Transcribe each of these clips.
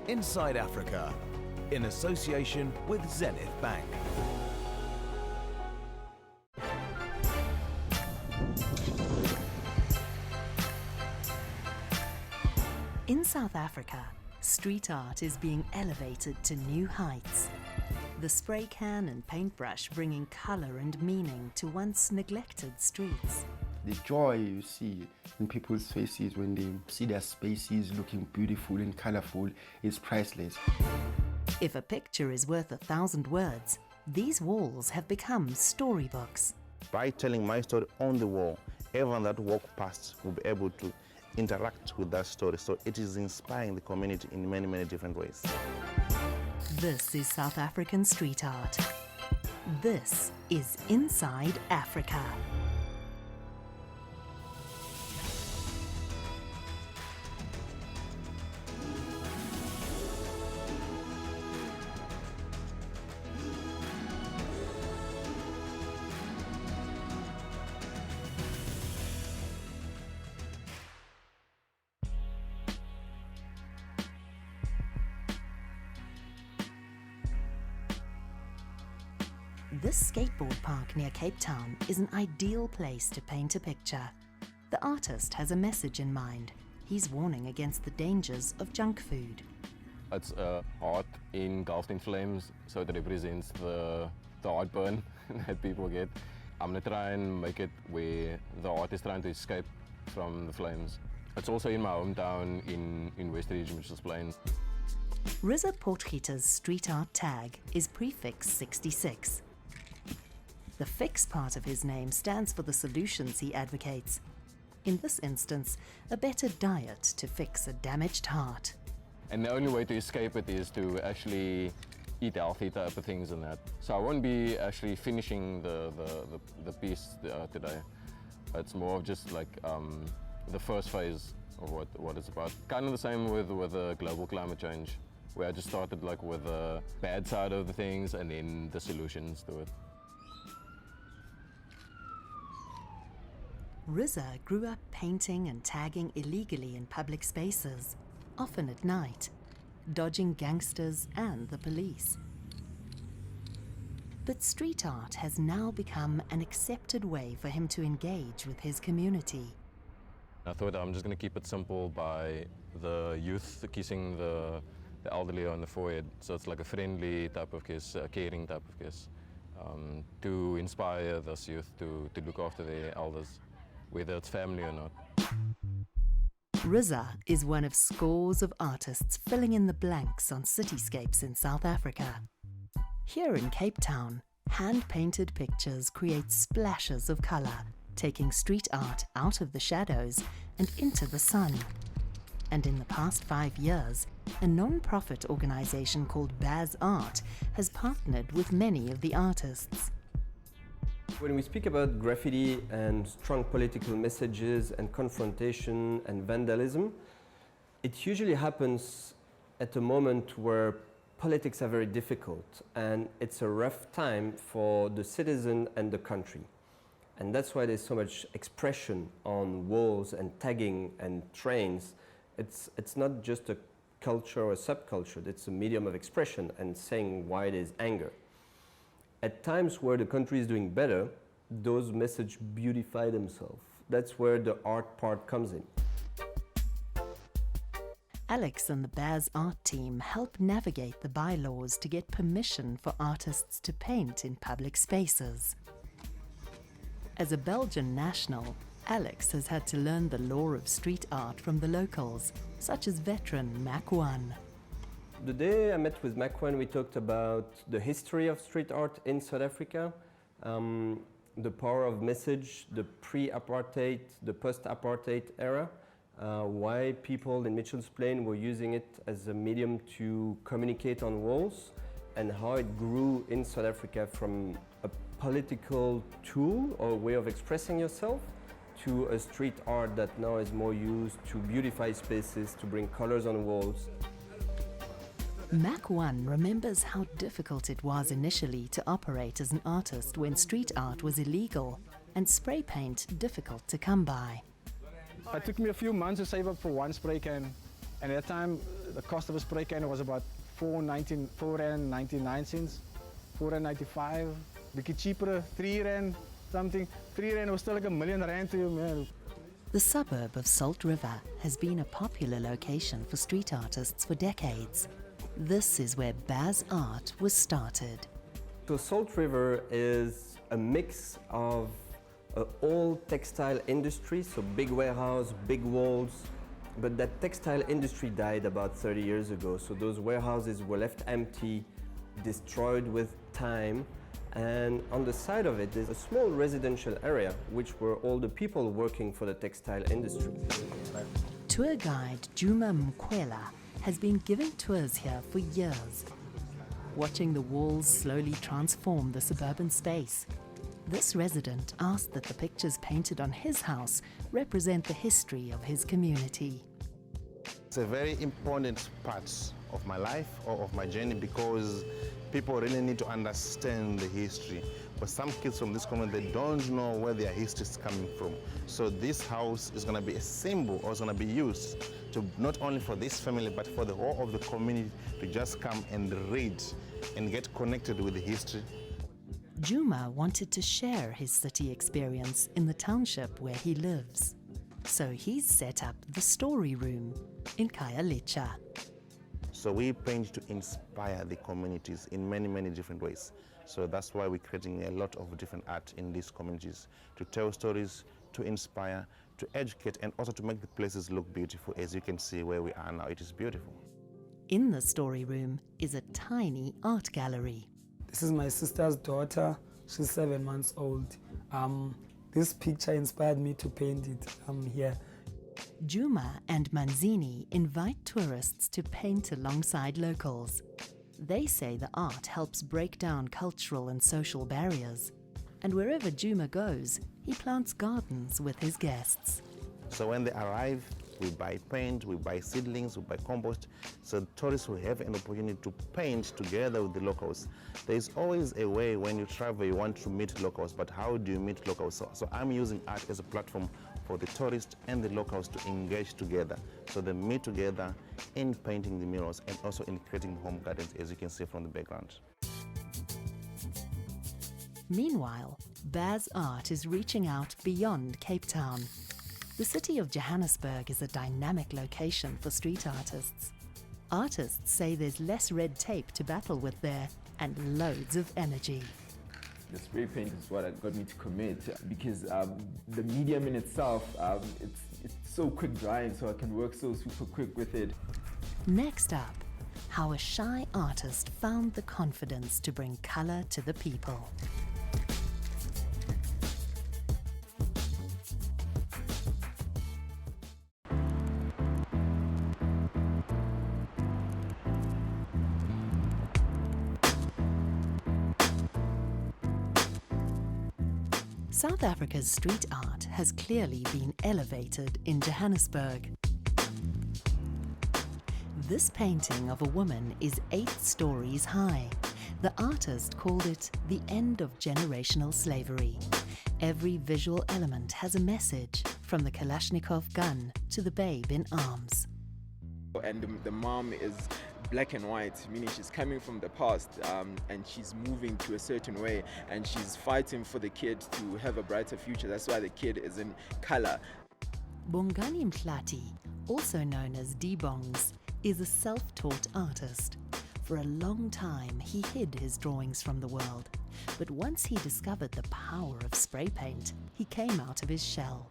Inside Africa, in association with Zenith Bank. In South Africa, street art is being elevated to new heights. The spray can and paintbrush bringing colour and meaning to once neglected streets. The joy you see in people's faces when they see their spaces looking beautiful and colourful is priceless. If a picture is worth 1,000 words, these walls have become storybooks. By telling my story on the wall, everyone that walks past will be able to interact with that story. So it is inspiring the community in many, many different ways. This is South African street art. This is Inside Africa. This skateboard park near Cape Town is an ideal place to paint a picture. The artist has a message in mind. He's warning against the dangers of junk food. It's a heart engulfed in flames, so it represents the heartburn that people get. I'm going to try and make it where the art is trying to escape from the flames. It's also in my hometown in West Region, which is Plains. Riza Potgieter's street art tag is prefix 66. The fix part of his name stands for the solutions he advocates. In this instance, a better diet to fix a damaged heart. And the only way to escape it is to actually eat healthy type of things and that. So I won't be actually finishing the piece today. It's more of just like the first phase of what it's about. Kind of the same with global climate change, where I just started like with the bad side of the things and then the solutions to it. Riza grew up painting and tagging illegally in public spaces, often at night, dodging gangsters and the police. But street art has now become an accepted way for him to engage with his community. I thought I'm just going to keep it simple by the youth kissing the elderly on the forehead. So it's like a friendly type of kiss, a caring type of kiss, to inspire this youth to look after their elders, whether it's family or not. Riza is one of scores of artists filling in the blanks on cityscapes in South Africa. Here in Cape Town, hand-painted pictures create splashes of colour, taking street art out of the shadows and into the sun. And in the past 5 years, a non-profit organisation called Baz-Art has partnered with many of the artists. When we speak about graffiti and strong political messages and confrontation and vandalism, it usually happens at a moment where politics are very difficult and it's a rough time for the citizen and the country. And that's why there's so much expression on walls and tagging and trains. It's not just a culture or a subculture, it's a medium of expression and saying why there's anger. At times where the country is doing better, those messages beautify themselves. That's where the art part comes in. Alex and the Baz-Art team help navigate the bylaws to get permission for artists to paint in public spaces. As a Belgian national, Alex has had to learn the law of street art from the locals, such as veteran Mac1. The day I met with Mac1, we talked about the history of street art in South Africa, the power of message, the pre-apartheid, the post-apartheid era, why people in Mitchell's Plain were using it as a medium to communicate on walls, and how it grew in South Africa from a political tool or a way of expressing yourself to a street art that now is more used to beautify spaces, to bring colors on walls. Mac1 remembers how difficult it was initially to operate as an artist when street art was illegal and spray paint difficult to come by. It took me a few months to save up for one spray can And at that time, the cost of a spray can was about R4.99, R4.95, bit cheaper, R3 something. R3 was still like R1,000,000 to you, man. The suburb of Salt River has been a popular location for street artists for decades. This is where Baz-Art was started. So Salt River is a mix of old textile industry, so big warehouse, big walls, but that textile industry died about 30 years ago. So those warehouses were left empty, destroyed with time, and on the side of it there's a small residential area which were all the people working for the textile industry. Tour guide Juma Mkwela has been giving tours here for years, watching the walls slowly transform the suburban space. This resident asked that the pictures painted on his house represent the history of his community. It's a very important part of my life or of my journey because people really need to understand the history. But some kids from this community, they don't know where their history is coming from. So this house is going to be a symbol, or it's going to be used to not only for this family, but for the whole of the community to just come and read and get connected with the history. Juma wanted to share his city experience in the township where he lives. So he's set up the story room in Khayelitsha. So we paint to inspire the communities in many, many different ways. So that's why we're creating a lot of different art in these communities, to tell stories, to inspire, to educate, and also to make the places look beautiful. As you can see where we are now, it is beautiful. In the story room is a tiny art gallery. This is my sister's daughter. She's 7 months old. This picture inspired me to paint it here. Juma and Manzini invite tourists to paint alongside locals. They say the art helps break down cultural and social barriers. And wherever Juma goes, he plants gardens with his guests. So when they arrive, we buy paint, we buy seedlings, we buy compost, so tourists will have an opportunity to paint together with the locals. There is always a way when you travel, you want to meet locals, but how do you meet locals? So I'm using art as a platform for the tourists and the locals to engage together. So they meet together in painting the murals and also in creating home gardens, as you can see from the background. Meanwhile, Baz-Art is reaching out beyond Cape Town. The city of Johannesburg is a dynamic location for street artists. Artists say there's less red tape to battle with there and loads of energy. The spray paint is what got me to commit because the medium in itself, it's so quick drying, so I can work so super quick with it. Next up, how a shy artist found the confidence to bring color to the people. South Africa's street art has clearly been elevated in Johannesburg. This painting of a woman is 8 stories high. The artist called it the end of generational slavery. Every visual element has a message, from the Kalashnikov gun to the babe in arms. And the mom is black and white, meaning she's coming from the past and she's moving to a certain way and she's fighting for the kid to have a brighter future. That's why the kid is in color. Bongani Mhlati, also known as D-Bongs, is a self-taught artist. For a long time, he hid his drawings from the world. But once he discovered the power of spray paint, he came out of his shell.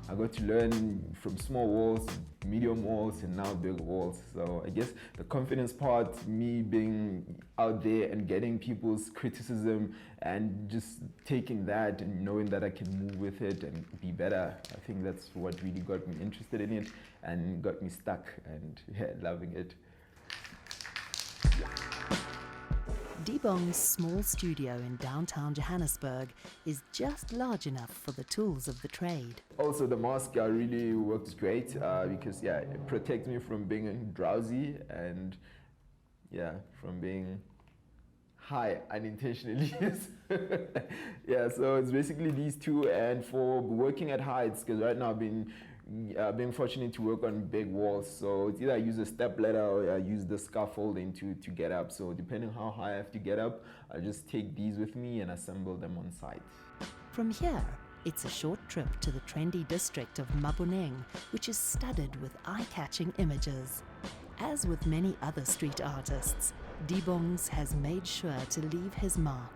I got to learn from small walls, medium walls, and now big walls. So I guess the confidence part, me being out there and getting people's criticism and just taking that and knowing that I can move with it and be better. I think that's what really got me interested in it and got me stuck and loving it. D-Bong's small studio in downtown Johannesburg is just large enough for the tools of the trade. Also, the mask really works great because it protects me from being drowsy and from being high unintentionally. So it's basically these two, and for working at heights, because right now I've been being fortunate to work on big walls. So it's either I use a step ladder or I use the scaffolding to get up. So depending how high I have to get up, I just take these with me and assemble them on site. From here, it's a short trip to the trendy district of Maboneng, which is studded with eye-catching images. As with many other street artists, Dibongs has made sure to leave his mark.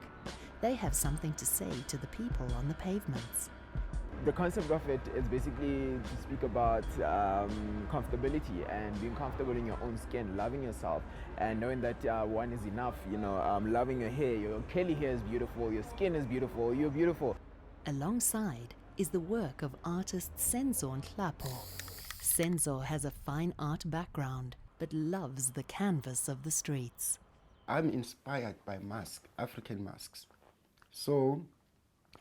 They have something to say to the people on the pavements. The concept of it is basically to speak about comfortability and being comfortable in your own skin, loving yourself and knowing that one is enough, you know, loving your hair, your curly hair is beautiful, your skin is beautiful, you're beautiful. Alongside is the work of artist Senzo Nhlapo. Senzo has a fine art background, but loves the canvas of the streets. I'm inspired by masks, African masks. So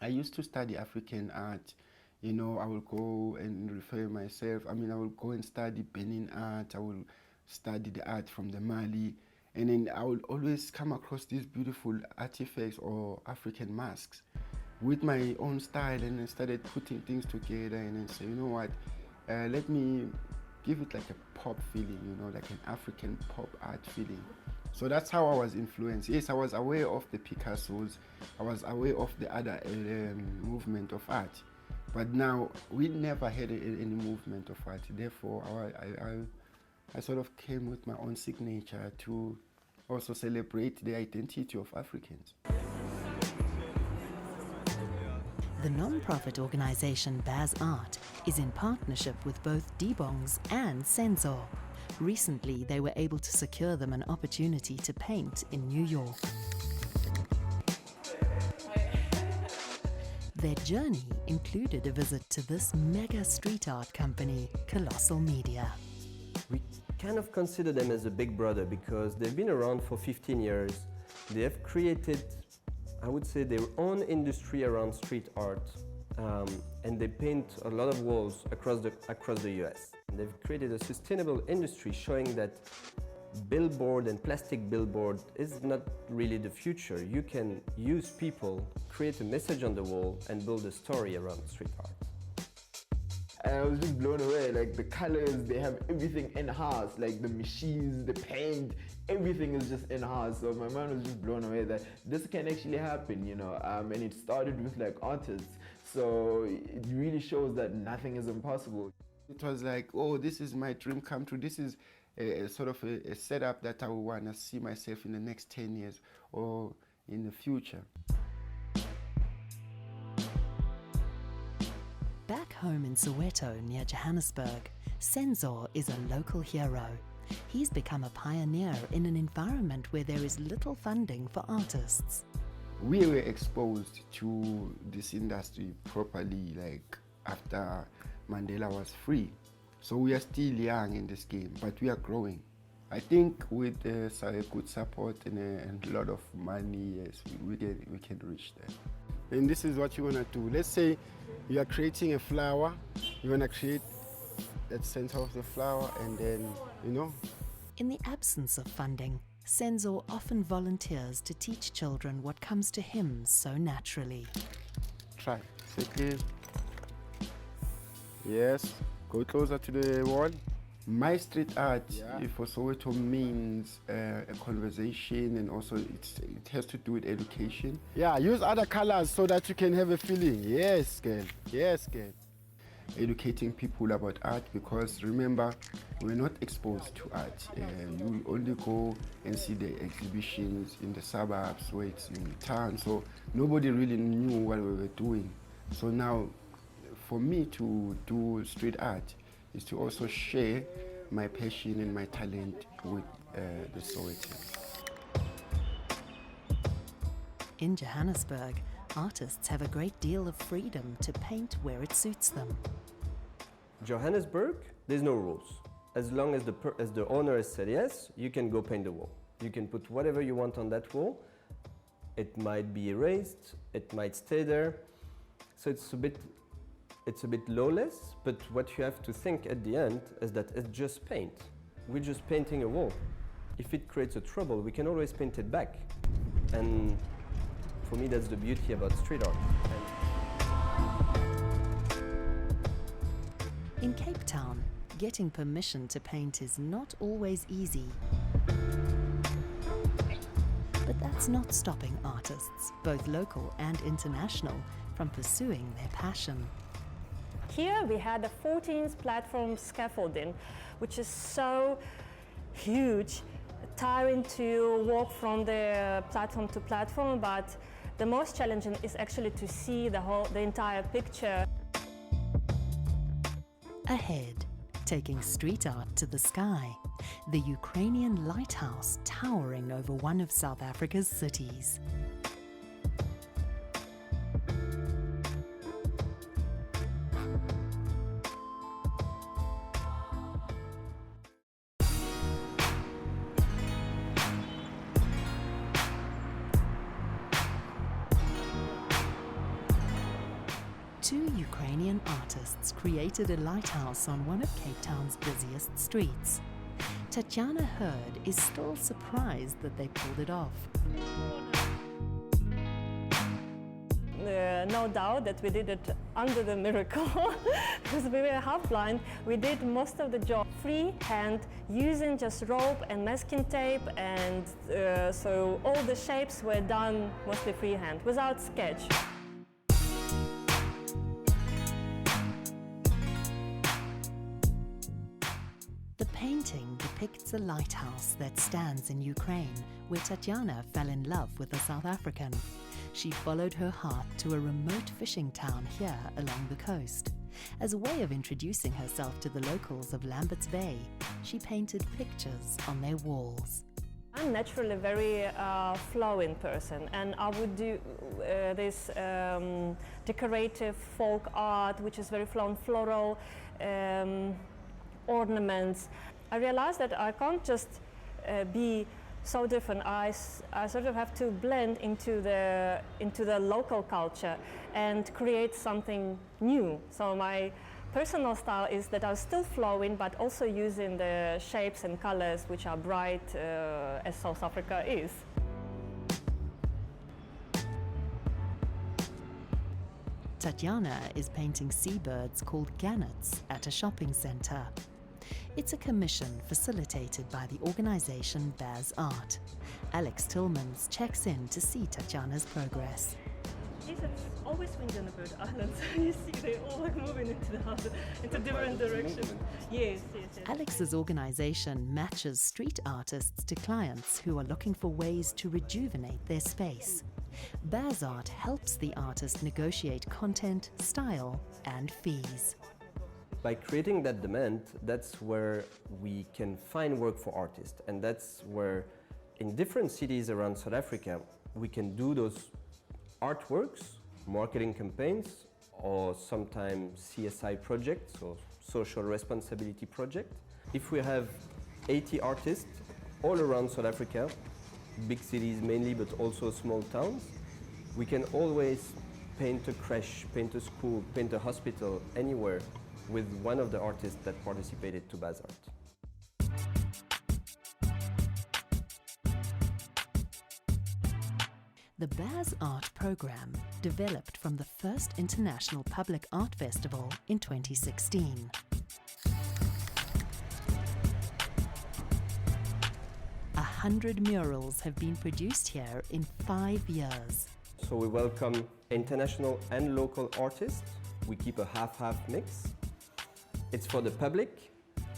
I used to study African art. You know, I will go and refer myself. I will go and study Benin art. I will study the art from the Mali. And then I will always come across these beautiful artifacts or African masks with my own style, and I started putting things together and then say, you know what, let me give it like a pop feeling, you know, like an African pop art feeling. So that's how I was influenced. Yes, I was aware of the Picassos, I was aware of the other movement of art, but now we never had any movement of art. Therefore, I sort of came with my own signature to also celebrate the identity of Africans. The non-profit organization Baz-Art is in partnership with both Dibongs and Senzo. Recently, they were able to secure them an opportunity to paint in New York. Their journey included a visit to this mega street art company, Colossal Media. We kind of consider them as a big brother because they've been around for 15 years. They have created, I would say, their own industry around street art, and they paint a lot of walls across the US. And they've created a sustainable industry showing that billboard and plastic billboard is not really the future. You can use people, create a message on the wall, and build a story around street art. And I was just blown away, like the colors, they have everything in-house, like the machines, the paint, everything is just in-house. So my mind was just blown away that this can actually happen, you know, and it started with like artists. So it really shows that nothing is impossible. It was like, oh, this is my dream come true. This is a sort of a setup that I would want to see myself in the next 10 years or in the future. Back home in Soweto near Johannesburg, Senzo is a local hero. He's become a pioneer in an environment where there is little funding for artists. We were exposed to this industry properly, like after Mandela was free. So we are still young in this game, but we are growing. I think with good support and a lot of money, yes, we can reach that. And this is what you want to do. Let's say you are creating a flower, you want to create that center of the flower, and then, you know. In the absence of funding, Senzo often volunteers to teach children what comes to him so naturally. Try. Sit clear. Yes. Go closer to the wall. My street art for Soweto means a conversation, and also it has to do with education. Yeah, use other colors so that you can have a feeling. Yes, girl. Yes, girl. Educating people about art, because remember, we're not exposed to art. You only go and see the exhibitions in the suburbs where it's in town, so nobody really knew what we were doing. So now, for me to do street art is to also share my passion and my talent with the Sowetans. In Johannesburg, artists have a great deal of freedom to paint where it suits them. Johannesburg, there's no rules. As long as the owner has said yes, you can go paint the wall. You can put whatever you want on that wall. It might be erased, it might stay there. So it's a bit lawless, but what you have to think at the end is that it's just paint. We're just painting a wall. If it creates a trouble, we can always paint it back. And for me, that's the beauty about street art. In Cape Town, getting permission to paint is not always easy. But that's not stopping artists, both local and international, from pursuing their passion. Here we had a 14th platform scaffolding, which is so huge, tiring to walk from the platform to platform, but the most challenging is actually to see the entire picture. Ahead, taking street art to the sky, the Ukrainian lighthouse towering over one of South Africa's cities. Two Ukrainian artists created a lighthouse on one of Cape Town's busiest streets. Tatiana Hurd is still surprised that they pulled it off. No doubt that we did it under the miracle, because we were half blind. We did most of the job freehand, using just rope and masking tape, and so all the shapes were done mostly freehand, without sketch. The painting depicts a lighthouse that stands in Ukraine, where Tatiana fell in love with a South African. She followed her heart to a remote fishing town here along the coast. As a way of introducing herself to the locals of Lambert's Bay, she painted pictures on their walls. I'm naturally a very flowing person, and I would do this decorative folk art, which is very flowing, floral ornaments. I realized that I can't just be so different. I sort of have to blend into the local culture and create something new. So my personal style is that I'm still flowing, but also using the shapes and colors which are bright as South Africa is. Tatiana is painting seabirds called gannets at a shopping centre. It's a commission facilitated by the organisation Baz-Art. Alex Tillmans checks in to see Tatiana's progress. Yes, it's always windy on the Bird Islands. You see, they're all like moving into the house, into different directions. Yes. Alex's organisation matches street artists to clients who are looking for ways to rejuvenate their space. Baz-Art helps the artist negotiate content, style, and fees. By creating that demand, that's where we can find work for artists, and that's where in different cities around South Africa we can do those artworks, marketing campaigns, or sometimes CSI projects, or social responsibility projects. If we have 80 artists all around South Africa, big cities mainly, but also small towns, we can always paint a creche, paint a school, paint a hospital, anywhere, with one of the artists that participated to Baz-Art. The Baz-Art program developed from the first International Public Art Festival in 2016. A 100 murals have been produced here in 5 years. So we welcome international and local artists. We keep a half-half mix. It's for the public,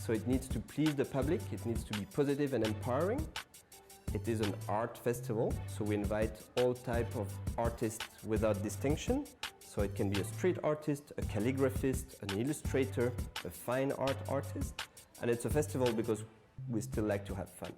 so it needs to please the public, it needs to be positive and empowering. It is an art festival, so we invite all types of artists without distinction. So it can be a street artist, a calligraphist, an illustrator, a fine art artist. And it's a festival because we still like to have fun.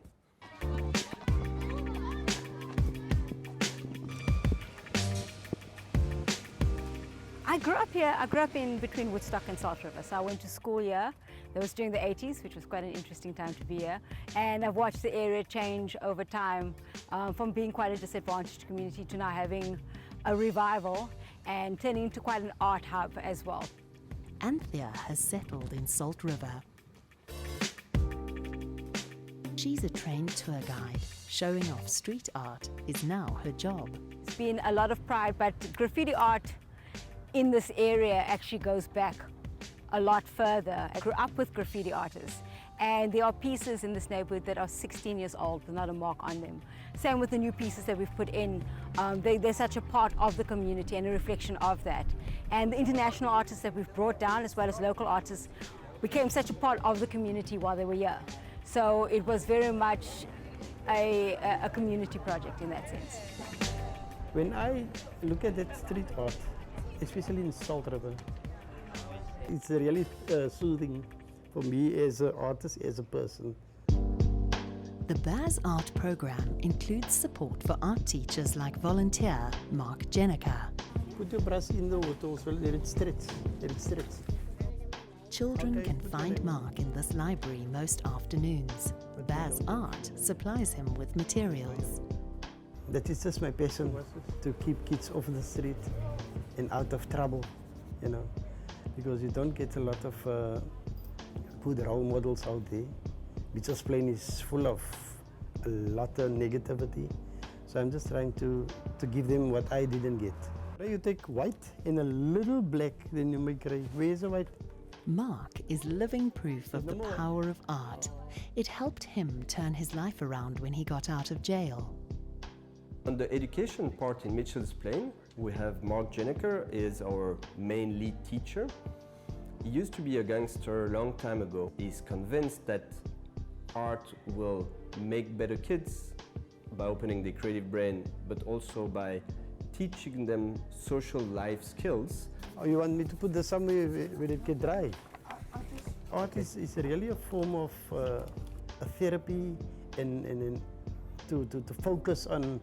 I grew up here. I grew up in between Woodstock and Salt River, so I went to school here. That was during the 80s, which was quite an interesting time to be here. And I've watched the area change over time, from being quite a disadvantaged community to now having a revival and turning into quite an art hub as well. Anthea has settled in Salt River. She's a trained tour guide. Showing off street art is now her job. It's been a lot of pride, but graffiti art in this area actually goes back a lot further. I grew up with graffiti artists, and there are pieces in this neighborhood that are 16 years old with not a mark on them. Same with the new pieces that we've put in. They're such a part of the community and a reflection of that. And the international artists that we've brought down, as well as local artists, became such a part of the community while they were here. So it was very much a community project in that sense. When I look at that street art, especially in Salt River, it's really soothing for me as an artist, as a person. The Baz-Art program includes support for art teachers like volunteer Mark Jenniker. Put your brush in the water, so let it stretch, let it stretch. Children can find Mark in this library most afternoons. Baz-Art supplies him with materials. That is just my passion, to keep kids off the street and out of trouble, you know, because you don't get a lot of good role models out there. Mitchells Plain is full of a lot of negativity, so I'm just trying to give them what I didn't get. You take white and a little black, then you make gray. Where's the white? Mark is living proof of the power of art. It helped him turn his life around when he got out of jail. On the education part in Mitchells Plain, we have Mark Jenniker is our main lead teacher. He used to be a gangster a long time ago. He's convinced that art will make better kids by opening their creative brain, but also by teaching them social life skills. Oh, you want me to put this somewhere where it can dry? Art is really a form of a therapy and to focus on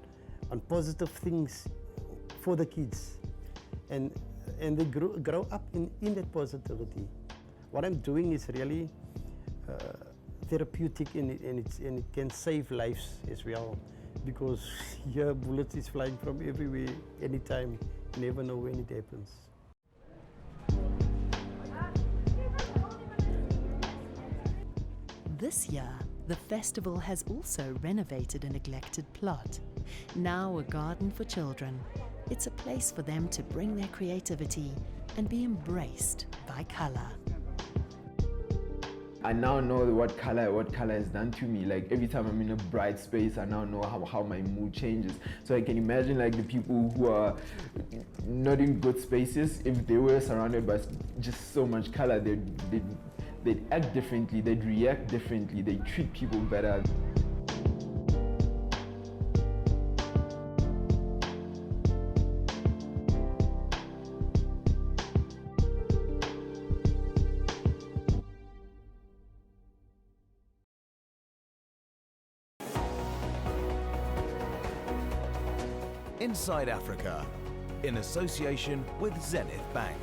positive things for the kids, and they grow up in that positivity. What I'm doing is really therapeutic, and it can save lives as well, because here bullets is flying from everywhere, anytime. You never know when it happens. This year, the festival has also renovated a neglected plot. Now a garden for children. It's a place for them to bring their creativity and be embraced by colour. I now know what color has done to me. Like every time I'm in a bright space, I now know how my mood changes. So I can imagine like the people who are not in good spaces, if they were surrounded by just so much color, they'd act differently, they'd react differently, they'd treat people better. Inside Africa, in association with Zenith Bank.